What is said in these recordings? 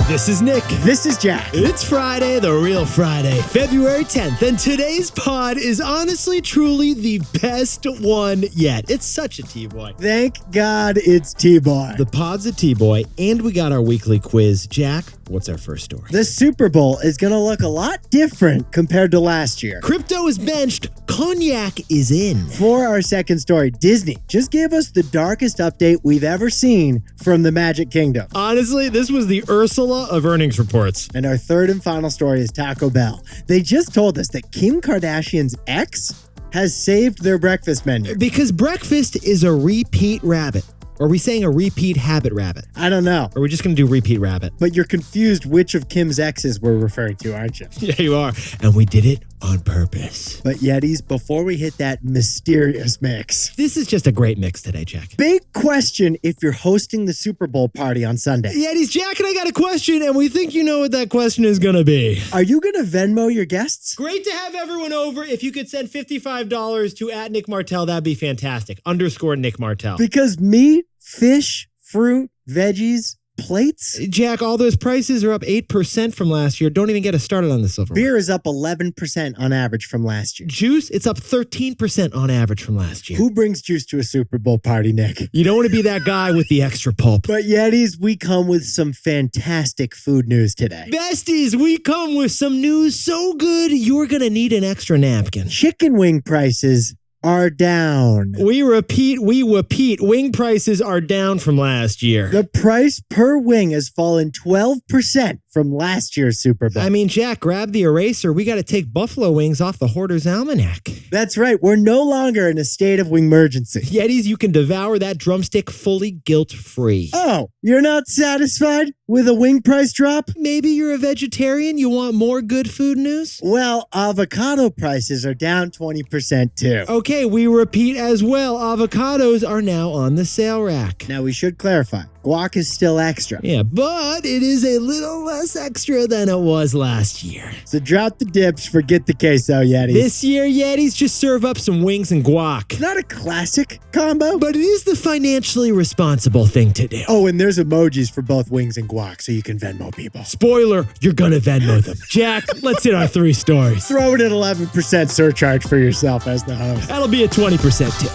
This is Nick. This is Jack. It's Friday, the real Friday, February 10th, and today's pod is honestly, truly the best one yet. It's such a T-Boy. Thank God it's T-Boy. The pod's a T-Boy, and we got our weekly quiz. Jack, what's our first story? The Super Bowl is going to look a lot different compared to last year. Crypto is benched. Cognac is in. For our second story, Disney just gave us the darkest update we've ever seen from the Magic Kingdom. Honestly, this was the Ursula of earnings reports. And our third and final story is Taco Bell. They just told us that Kim Kardashian's ex has saved their breakfast menu. Because breakfast is a repeat rabbit. Or are we saying a repeat habit rabbit? I don't know. Or are we just going to do repeat rabbit? But you're confused which of Kim's exes we're referring to, aren't you? Yeah, you are. And we did it on purpose. But Yetis, before we hit that mysterious mix. This is just a great mix today, Jack. Big question if you're hosting the Super Bowl party on Sunday. Yetis, Jack and I got a question, and we think you know what that question is going to be. Are you going to Venmo your guests? Great to have everyone over. If you could send $55 to @NickMartell, that'd be fantastic. _Nick Martell. Because meat, fish, fruit, veggies, plates? Jack, all those prices are up 8% from last year. Don't even get us started on the silverware. Beer is up 11% on average from last year. Juice, it's up 13% on average from last year. Who brings juice to a Super Bowl party, Nick? You don't want to be that guy with the extra pulp. But Yetis, we come with some fantastic food news today. Besties, we come with some news so good, you're going to need an extra napkin. Chicken wing prices are down. We repeat. Wing prices are down from last year. The price per wing has fallen 12% from last year's Super Bowl. I mean, Jack, grab the eraser. We got to take buffalo wings off the Hoarder's Almanac. That's right. We're no longer in a state of wingmergency. Yetis, you can devour that drumstick fully guilt-free. Oh, you're not satisfied with a wing price drop? Maybe you're a vegetarian. You want more good food news? Well, avocado prices are down 20% too. Okay, we repeat as well. Avocados are now on the sale rack. Now, we should clarify. Guac is still extra. Yeah, but it is a little less extra than it was last year. So drop the dips, forget the queso, Yetis. This year, Yetis, just serve up some wings and guac. Not a classic combo, But it is the financially responsible thing to do. Oh, and there's emojis for both wings and guac, so you can Venmo people. Spoiler, you're gonna Venmo them. Jack, let's hit our 3 stories. Throw in an 11% surcharge for yourself as the host. That'll be a 20% tip.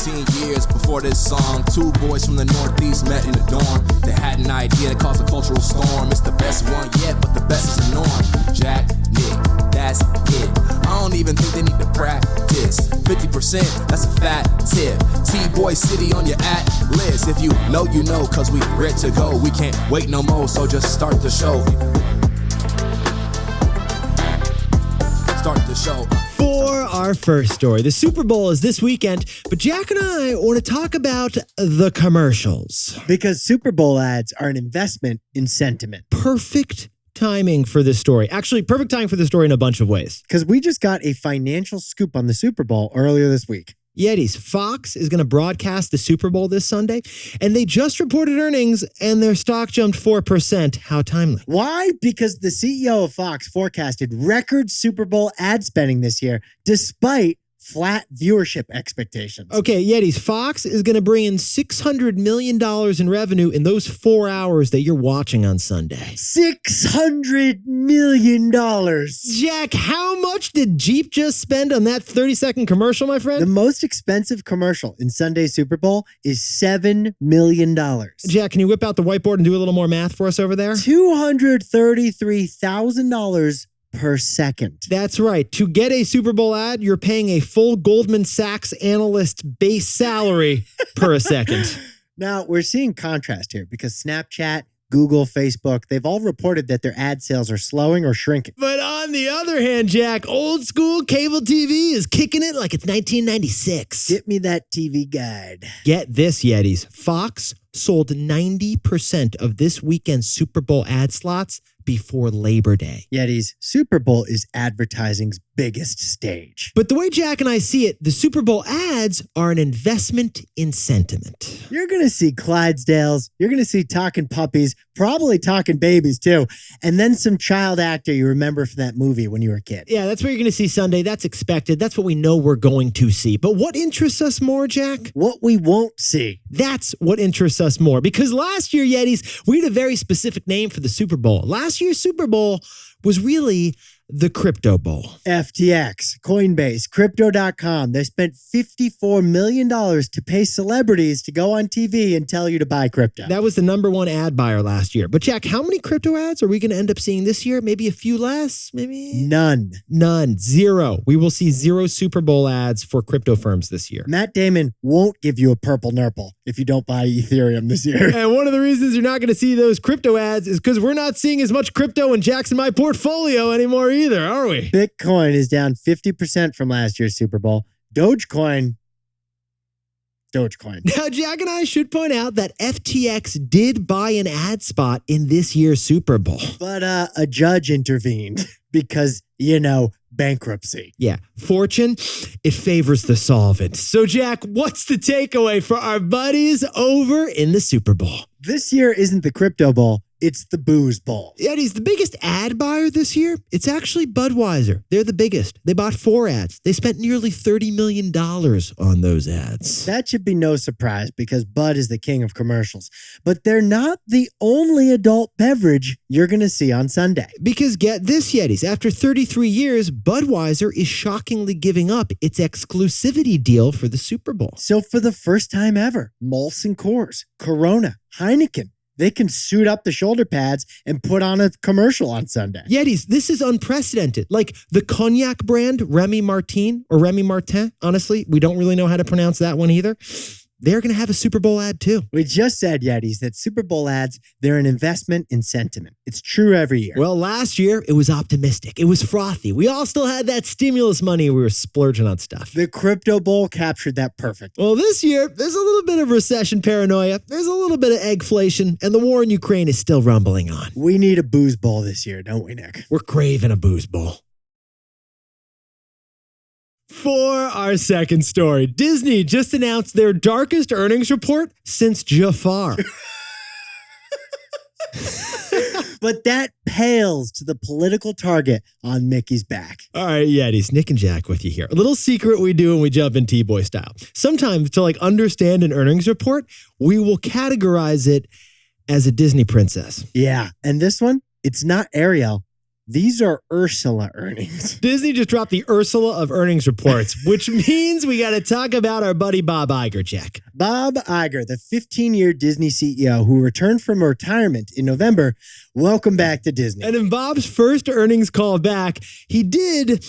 15 years before this song, 2 boys from the Northeast met in the dorm. They had an idea that caused a cultural storm. It's the best one yet, but the best is the norm. Jack, Nick, that's it. I don't even think they need to practice. 50%, that's a fat tip. T-Boy City on your list. If you know, you know, cause we ready to go. We can't wait no more, so just start the show. Start the show. For our first story, the Super Bowl is this weekend, but Jack and I want to talk about the commercials. Because Super Bowl ads are an investment in sentiment. Perfect timing for this story. Actually, perfect timing for this story in a bunch of ways. Because we just got a financial scoop on the Super Bowl earlier this week. Yetis, Fox is going to broadcast the Super Bowl this Sunday, and they just reported earnings, and their stock jumped 4%. How timely. Why? Because the CEO of Fox forecasted record Super Bowl ad spending this year, despite flat viewership expectations. Okay, Yetis, Fox is going to bring in $600 million in revenue in those 4 hours that you're watching on Sunday. $600 million. Jack, how much did Jeep just spend on that 30-second commercial, my friend? The most expensive commercial in Sunday's Super Bowl is $7 million. Jack, can you whip out the whiteboard and do a little more math for us over there? $233,000 per second. That's right. To get a Super Bowl ad, you're paying a full Goldman Sachs analyst base salary per a second. Now, we're seeing contrast here because Snapchat, Google, Facebook, they've all reported that their ad sales are slowing or shrinking. But on the other hand, Jack, old school cable TV is kicking it like it's 1996. Get me that TV guide. Get this, Yetis. Fox sold 90% of this weekend's Super Bowl ad slots before Labor Day. Yetis, Super Bowl is advertising's biggest stage. But the way Jack and I see it, the Super Bowl ads are an investment in sentiment. You're going to see Clydesdales. You're going to see talking puppies, probably talking babies too. And then some child actor you remember from that movie when you were a kid. Yeah, that's what you're going to see Sunday. That's expected. That's what we know we're going to see. But what interests us more, Jack? What we won't see. That's what interests impress us more. Because last year, Yetis, we had a very specific name for the Super Bowl. Last year's Super Bowl was really the Crypto Bowl. FTX, Coinbase, Crypto.com. They spent $54 million to pay celebrities to go on TV and tell you to buy crypto. That was the number one ad buyer last year. But Jack, how many crypto ads are we going to end up seeing this year? Maybe a few less? Maybe? None. Zero. We will see zero Super Bowl ads for crypto firms this year. Matt Damon won't give you a purple nurple if you don't buy Ethereum this year. And one of the reasons you're not going to see those crypto ads is because we're not seeing as much crypto in Jack's and my portfolio anymore either, are we? Bitcoin is down 50% from last year's Super Bowl. Dogecoin. Now, Jack and I should point out that FTX did buy an ad spot in this year's Super Bowl. But a judge intervened because, bankruptcy. Yeah, fortune, it favors the solvent. So, Jack, what's the takeaway for our buddies over in the Super Bowl? This year isn't the Crypto Bowl. It's the Booze Bowl. Eddie's the biggest ad buyer this year. It's actually Budweiser. They're the biggest. They bought 4 ads. They spent nearly $30 million on those ads. That should be no surprise because Bud is the king of commercials. But they're not the only adult beverage you're going to see on Sunday. Because get this, Yetis, after 33 years, Budweiser is shockingly giving up its exclusivity deal for the Super Bowl. So for the first time ever, Molson Coors, Corona, Heineken, they can suit up the shoulder pads and put on a commercial on Sunday. Yetis, this is unprecedented. Like the Cognac brand, Remy Martin, honestly, we don't really know how to pronounce that one either. They're going to have a Super Bowl ad too. We just said, Yetis, that Super Bowl ads, they're an investment in sentiment. It's true every year. Well, last year, it was optimistic. It was frothy. We all still had that stimulus money. We were splurging on stuff. The Crypto Bowl captured that perfectly. Well, this year, there's a little bit of recession paranoia. There's a little bit of eggflation, and the war in Ukraine is still rumbling on. We need a Booze Bowl this year, don't we, Nick? We're craving a Booze Bowl. For our second story, Disney just announced their darkest earnings report since Jafar. But that pales to the political target on Mickey's back. All right, Yetis, Nick and Jack with you here. A little secret we do when we jump in T-Boy style. Sometimes to understand an earnings report, we will categorize it as a Disney princess. Yeah, and this one, it's not Ariel. These are Ursula earnings. Disney just dropped the Ursula of earnings reports, which means we got to talk about our buddy Bob Iger, Jack. Bob Iger, the 15-year Disney CEO who returned from retirement in November, welcome back to Disney. And in Bob's first earnings call back, he did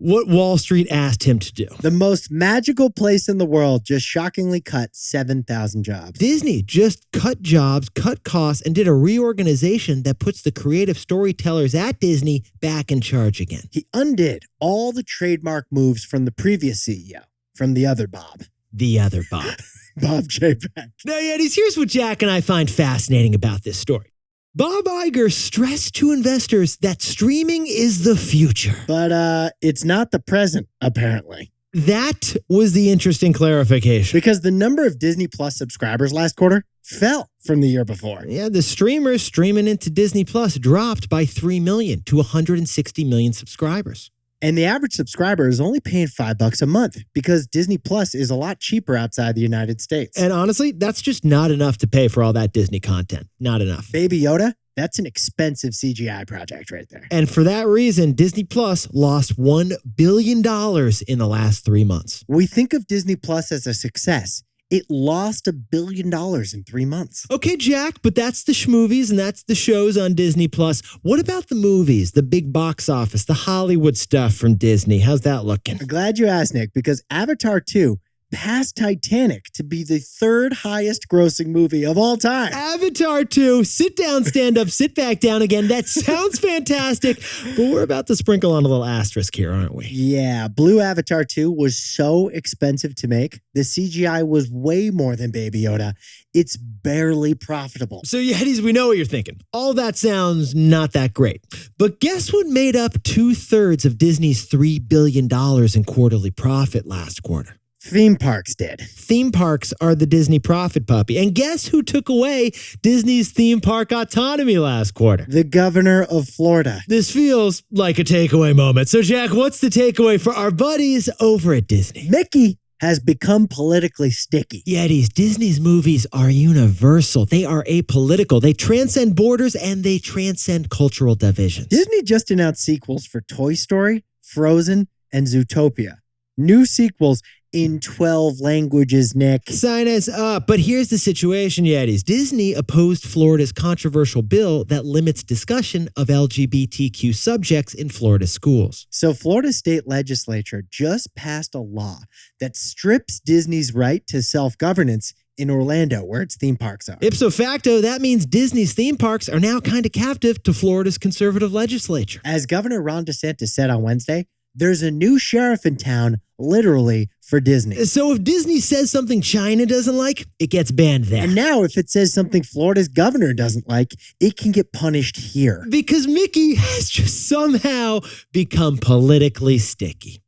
what Wall Street asked him to do. The most magical place in the world just shockingly cut 7,000 jobs. Disney just cut jobs, cut costs, and did a reorganization that puts the creative storytellers at Disney back in charge again. He undid all the trademark moves from the previous CEO, from the other Bob. The other Bob. Bob Chapek. Now, Yetis, here's what Jack and I find fascinating about this story. Bob Iger stressed to investors that streaming is the future. But it's not the present, apparently. That was the interesting clarification. Because the number of Disney Plus subscribers last quarter fell from the year before. Yeah, the streamers streaming into Disney Plus dropped by 3 million to 160 million subscribers. And the average subscriber is only paying $5 a month because Disney Plus is a lot cheaper outside the United States. And honestly, that's just not enough to pay for all that Disney content. Not enough. Baby Yoda, that's an expensive CGI project right there. And for that reason, Disney Plus lost $1 billion in the last 3 months. We think of Disney Plus as a success. It lost $1 billion in 3 months. Okay, Jack, but that's the schmovies and that's the shows on Disney Plus. What about the movies, the big box office, the Hollywood stuff from Disney? How's that looking? I'm glad you asked, Nick, because Avatar 2 passed Titanic to be the 3rd highest grossing movie of all time. Avatar 2, sit down, stand up, sit back down again. That sounds fantastic, but we're about to sprinkle on a little asterisk here, aren't we? Yeah, Blue Avatar 2 was so expensive to make. The CGI was way more than Baby Yoda. It's barely profitable. So, Yetis, we know what you're thinking. All that sounds not that great. But guess what made up 2/3 of Disney's $3 billion in quarterly profit last quarter? Theme parks did. Theme parks are the Disney profit puppy. And guess who took away Disney's theme park autonomy last quarter? The governor of Florida. This feels like a takeaway moment. So, Jack, what's the takeaway for our buddies over at Disney? Mickey has become politically sticky. Yetis, Disney's movies are universal. They are apolitical. They transcend borders and they transcend cultural divisions. Disney just announced sequels for Toy Story, Frozen, and Zootopia. New sequels in 12 languages, Nick. Sign us up. But here's the situation, Yetis. Disney opposed Florida's controversial bill that limits discussion of LGBTQ subjects in Florida schools. So Florida's state legislature just passed a law that strips Disney's right to self-governance in Orlando, where its theme parks are. Ipso facto, that means Disney's theme parks are now kind of captive to Florida's conservative legislature. As Governor Ron DeSantis said on Wednesday, there's a new sheriff in town, literally, for Disney. So if Disney says something China doesn't like, it gets banned there. And now if it says something Florida's governor doesn't like, it can get punished here. Because Mickey has just somehow become politically sticky.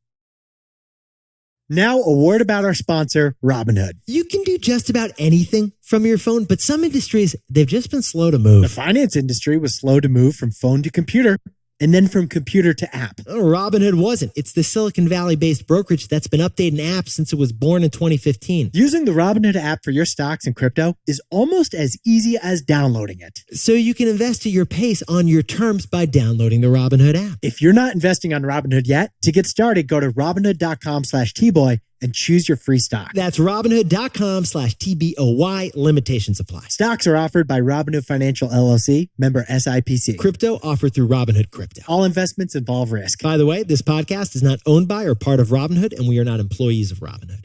Now, a word about our sponsor, Robinhood. You can do just about anything from your phone, but some industries, they've just been slow to The move. finance industry was slow to move from phone to computer, and then from computer to app. Robinhood wasn't. It's the Silicon Valley-based brokerage that's been updating apps since it was born in 2015. Using the Robinhood app for your stocks and crypto is almost as easy as downloading it. So you can invest at your pace on your terms by downloading the Robinhood app. If you're not investing on Robinhood yet, to get started, go to Robinhood.com/Tboy and choose your free stock. That's Robinhood.com/TBOY. Limitations apply. Stocks are offered by Robinhood Financial LLC, member SIPC. Crypto offered through Robinhood Crypto. All investments involve risk. By the way, this podcast is not owned by or part of Robinhood, and we are not employees of Robinhood.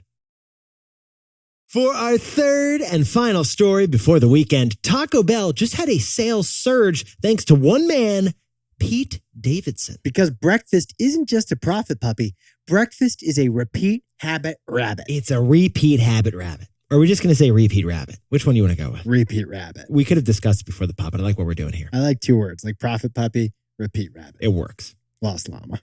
For our third and final story before the weekend, Taco Bell just had a sales surge thanks to one man, Pete Davidson. Because breakfast isn't just a profit puppy. Breakfast is a repeat habit rabbit. It's a repeat habit rabbit. Or are we just going to say repeat rabbit? Which one do you want to go with? Repeat rabbit. We could have discussed it before the pod, but I like what we're doing here. I like two words, like profit puppy, repeat rabbit. It works. Lost llama.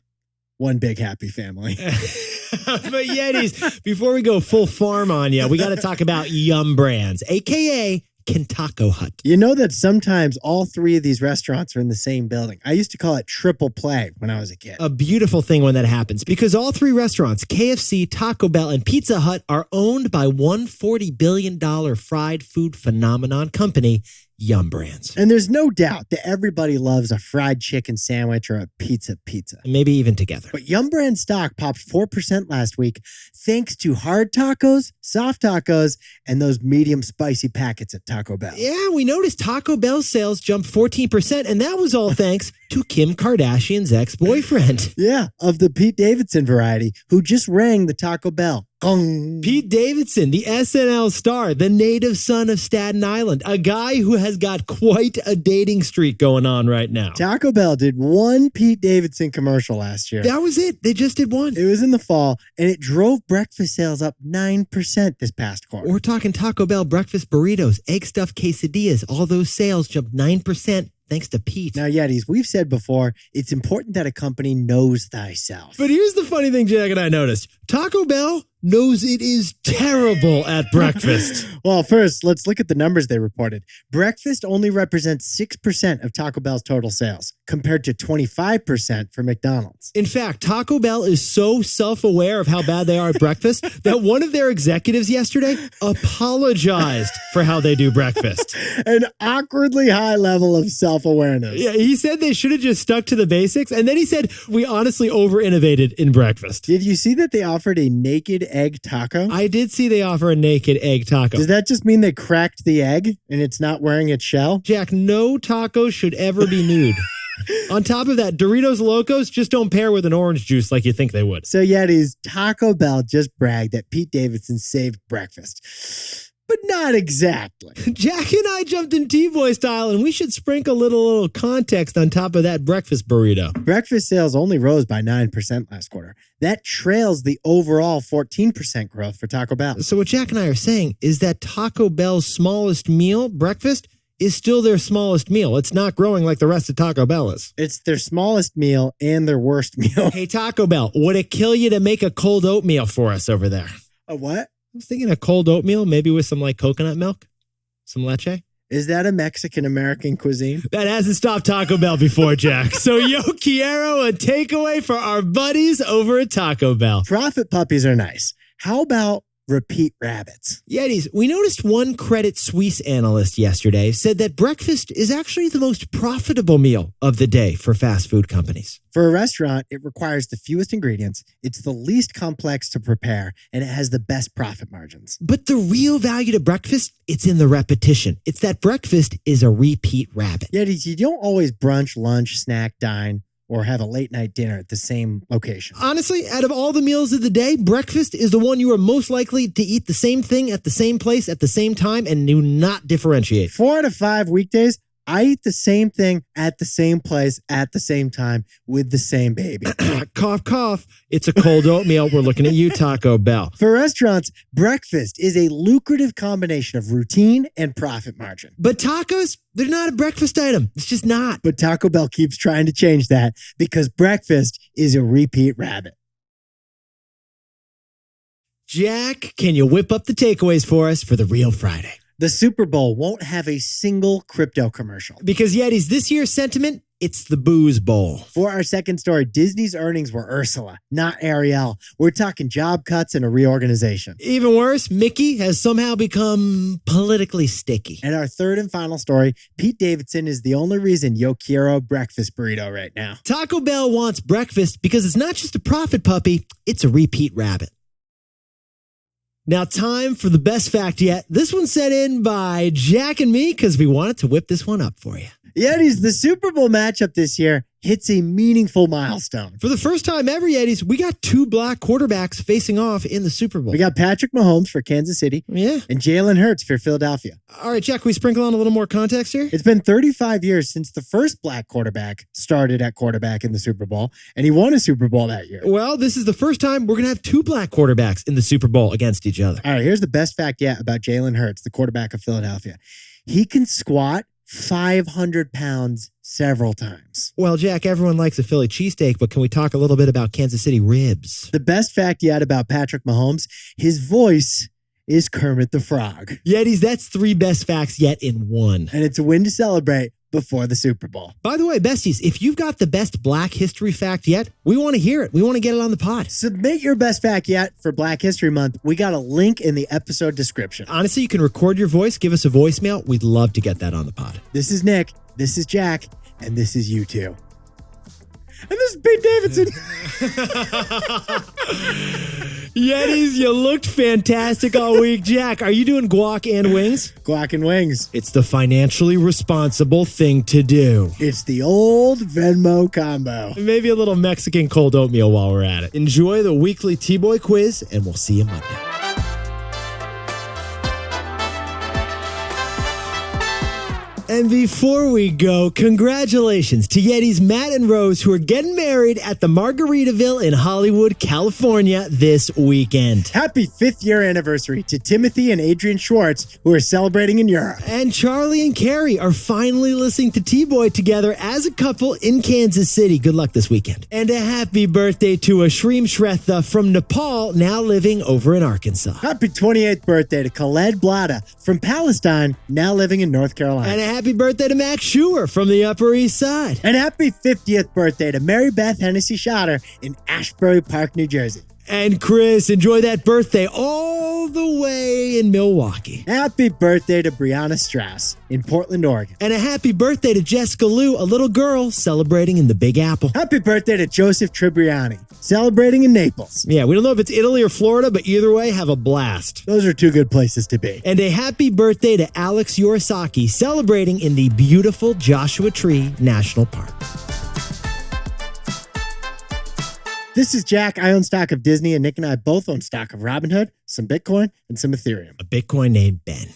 One big happy family. But Yetis, before we go full farm on you, we got to talk about Yum Brands, a.k.a. Kentucky Hut. You know that sometimes all three of these restaurants are in the same building. I used to call it triple play when I was a kid. A beautiful thing when that happens because all three restaurants, KFC, Taco Bell, and Pizza Hut, are owned by one $40 billion fried food phenomenon company, Yum Brands. And there's no doubt that everybody loves a fried chicken sandwich or a pizza. Maybe even together. But Yum Brand stock popped 4% last week thanks to hard tacos, soft tacos, and those medium spicy packets at Taco Bell. Yeah, we noticed Taco Bell sales jumped 14%, and that was all thanks to Kim Kardashian's ex-boyfriend. Yeah, of the Pete Davidson variety, who just rang the Taco Bell. Gong. Pete Davidson, the SNL star, the native son of Staten Island, a guy who has got quite a dating streak going on right now. Taco Bell did one Pete Davidson commercial last year. That was it. They just did one. It was in the fall, and it drove breakfast sales up 9% this past quarter. We're talking Taco Bell breakfast burritos, egg stuffed quesadillas. All those sales jumped 9% thanks to Pete. Now, Yetis, we've said before, it's important that a company knows thyself. But here's the funny thing Jack and I noticed. Taco Bell knows it is terrible at breakfast. Well, first, let's look at the numbers they reported. Breakfast only represents 6% of Taco Bell's total sales, compared to 25% for McDonald's. In fact, Taco Bell is so self-aware of how bad they are at breakfast that one of their executives yesterday apologized for how they do breakfast. An awkwardly high level of self-awareness. Yeah, he said they should have just stuck to the basics. And then he said, we honestly over-innovated in breakfast. Did you see that they offered a naked egg taco? I did see they offer a naked egg taco. Does that just mean they cracked the egg and it's not wearing its shell? Jack, no taco should ever be nude. On top of that, Doritos Locos just don't pair with an orange juice like you think they would. So Yetis, Taco Bell just bragged that Pete Davidson saved breakfast. But not exactly. Jack and I jumped in T-Boy style, and we should sprinkle a little context on top of that breakfast burrito. Breakfast sales only rose by 9% last quarter. That trails the overall 14% growth for Taco Bell. So what Jack and I are saying is that Taco Bell's smallest meal, breakfast, is still their smallest meal. It's not growing like the rest of Taco Bell is. It's their smallest meal and their worst meal. Hey, Taco Bell, would it kill you to make a cold oatmeal for us over there? A what? I was thinking a cold oatmeal, maybe with some like coconut milk, some leche. Is that a Mexican-American cuisine? That hasn't stopped Taco Bell before, Jack. So yo quiero a takeaway for our buddies over at Taco Bell. Profit puppies are nice. How about repeat rabbits? Yetis, we noticed one Credit Suisse analyst yesterday said that breakfast is actually the most profitable meal of the day for fast food companies. For a restaurant, it requires the fewest ingredients, it's the least complex to prepare, and it has the best profit margins. But the real value to breakfast, it's in the repetition. It's that breakfast is a repeat rabbit. Yetis, you don't always brunch, lunch, snack, dine, or have a late night dinner at the same location. Honestly, out of all the meals of the day, breakfast is the one you are most likely to eat the same thing at the same place at the same time and do not differentiate. 4 out of 5 weekdays, I eat the same thing at the same place at the same time with the same baby. Cough, cough. It's a cold oatmeal. We're looking at you, Taco Bell. For restaurants, breakfast is a lucrative combination of routine and profit margin. But tacos, they're not a breakfast item. It's just not. But Taco Bell keeps trying to change that because breakfast is a repeat rabbit. Jack, can you whip up the takeaways for us for the Real Friday? The Super Bowl won't have a single crypto commercial. Because Yetis, this year's sentiment, it's the booze bowl. For our second story, Disney's earnings were Ursula, not Ariel. We're talking job cuts and a reorganization. Even worse, Mickey has somehow become politically sticky. And our third and final story, Pete Davidson is the only reason Yo quiero breakfast burrito right now. Taco Bell wants breakfast because it's not just a profit puppy, it's a repeat rabbit. Now, time for the best fact yet. This one's sent in by Jack and me because we wanted to whip this one up for you. Yetis, the Super Bowl matchup this year hits a meaningful milestone. For the first time ever, Yetis, we got 2 black quarterbacks facing off in the Super Bowl. We got Patrick Mahomes for Kansas City and Jalen Hurts for Philadelphia. All right, Jack, can we sprinkle on a little more context here? It's been 35 years since the first black quarterback started at quarterback in the Super Bowl, and he won a Super Bowl that year. Well, this is the first time we're going to have 2 black quarterbacks in the Super Bowl against each other. All right, here's the best fact yet about Jalen Hurts, the quarterback of Philadelphia. He can squat 500 pounds several times. Well, Jack, everyone likes a Philly cheesesteak, but can we talk a little bit about Kansas City ribs? The best fact yet about Patrick Mahomes, his voice is Kermit the Frog. Yetis, that's 3 best facts yet in one. And it's a win to celebrate before the Super Bowl. By the way, besties, if you've got the best Black History fact yet, we want to hear it. We want to get it on the pod. Submit your best fact yet for Black History Month. We got a link in the episode description. Honestly, you can record your voice, give us a voicemail. We'd love to get that on the pod. This is Nick, this is Jack, and this is you two. And this is Pete Davidson. Yetis, you looked fantastic all week. Jack, are you doing guac and wings? Guac and wings. It's the financially responsible thing to do. It's the old Venmo combo. Maybe a little Mexican cold oatmeal while we're at it. Enjoy the weekly T-Boy quiz, and we'll see you Monday. And before we go, congratulations to Yetis Matt and Rose, who are getting married at the Margaritaville in Hollywood, California this weekend. Happy 5th year anniversary to Timothy and Adrian Schwartz, who are celebrating in Europe. And Charlie and Carrie are finally listening to T-Boy together as a couple in Kansas City. Good luck this weekend. And a happy birthday to Ashreem Shretha from Nepal, now living over in Arkansas. Happy 28th birthday to Khaled Blada from Palestine, now living in North Carolina. And a happy birthday to Max Schuer from the Upper East Side. And happy 50th birthday to Mary Beth Hennessy Shotter in Ashbury Park, New Jersey. And Chris, enjoy that birthday all the way in Milwaukee. Happy birthday to Brianna Strauss in Portland, Oregon. And a happy birthday to Jessica Lou, a little girl celebrating in the Big Apple. Happy birthday to Joseph Tribriani, celebrating in Naples. Yeah, we don't know if it's Italy or Florida, but either way, have a blast. Those are 2 good places to be. And a happy birthday to Alex Yorosaki, celebrating in the beautiful Joshua Tree National Park. This is Jack. I own stock of Disney, and Nick and I both own stock of Robinhood, some Bitcoin, and some Ethereum. A Bitcoin named Ben.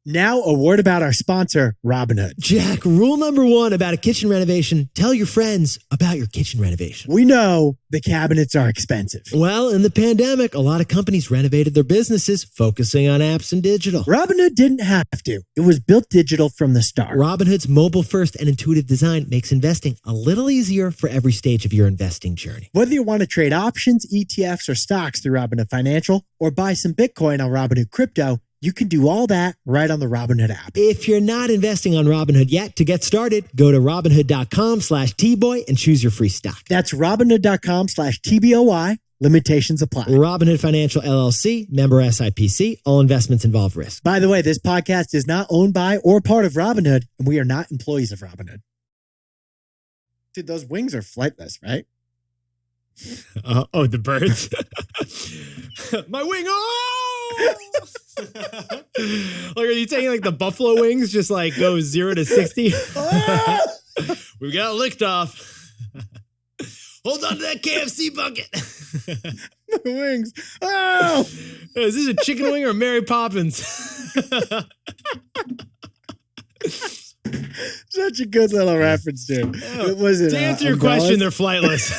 Now, a word about our sponsor, Robinhood. Jack, rule number 1 about a kitchen renovation, tell your friends about your kitchen renovation. We know the cabinets are expensive. Well, in the pandemic, a lot of companies renovated their businesses, focusing on apps and digital. Robinhood didn't have to. It was built digital from the start. Robinhood's mobile-first and intuitive design makes investing a little easier for every stage of your investing journey. Whether you want to trade options, ETFs, or stocks through Robinhood Financial, or buy some Bitcoin on Robinhood Crypto, you can do all that right on the Robinhood app. If you're not investing on Robinhood yet, to get started, go to Robinhood.com/Tboy and choose your free stock. That's Robinhood.com/TBOY Limitations apply. Robinhood Financial LLC, member SIPC. All investments involve risk. By the way, this podcast is not owned by or part of Robinhood, and we are not employees of Robinhood. Dude, those wings are flightless, right? Oh, the birds. My wing. Oh! Like, are you taking like the buffalo wings, just like go 0 to 60? We got licked off. Hold on to that KFC bucket. My wings. Oh! Is this a chicken wing or Mary Poppins? Such a good little reference, dude. It wasn't. To answer your question, they're flightless.